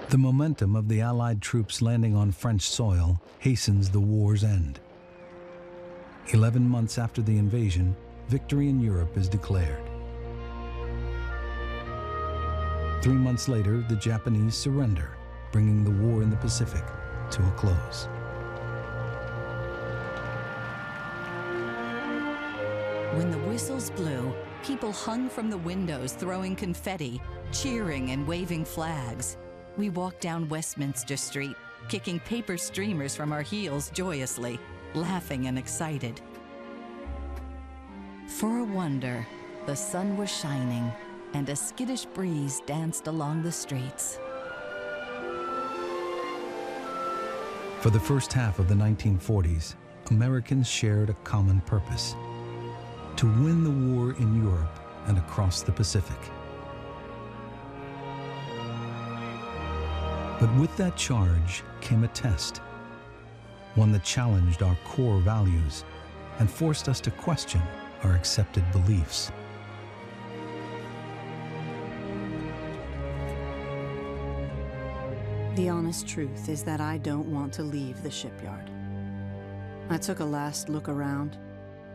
The momentum of the Allied troops landing on French soil hastens the war's end. 11 months after the invasion, victory in Europe is declared. 3 months later, the Japanese surrender, bringing the war in the Pacific to a close. When the whistles blew, people hung from the windows throwing confetti, cheering and waving flags. We walked down Westminster Street, kicking paper streamers from our heels joyously, laughing and excited. For a wonder, the sun was shining, and a skittish breeze danced along the streets. For the first half of the 1940s, Americans shared a common purpose: to win the war in Europe and across the Pacific. But with that charge came a test, one that challenged our core values and forced us to question our accepted beliefs. The honest truth is that I don't want to leave the shipyard. I took a last look around,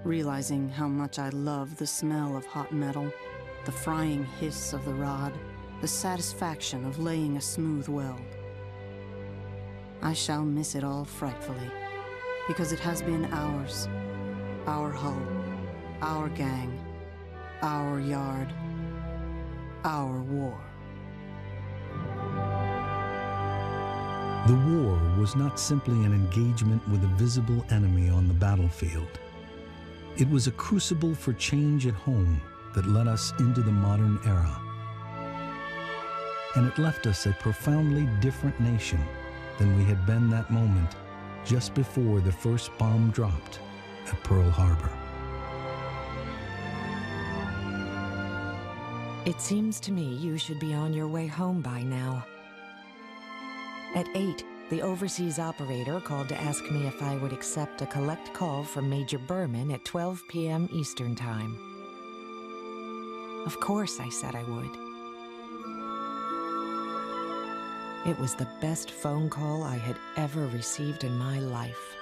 realizing how much I love the smell of hot metal, the frying hiss of the rod, the satisfaction of laying a smooth weld. I shall miss it all frightfully, because it has been ours, our hull, our gang, our yard, our war. The war was not simply an engagement with a visible enemy on the battlefield. It was a crucible for change at home that led us into the modern era. And it left us a profoundly different nation than we had been that moment just before the first bomb dropped at Pearl Harbor. It seems to me you should be on your way home by now. At 8, the overseas operator called to ask me if I would accept a collect call from Major Berman at 12 p.m. Eastern Time. Of course I said I would. It was the best phone call I had ever received in my life.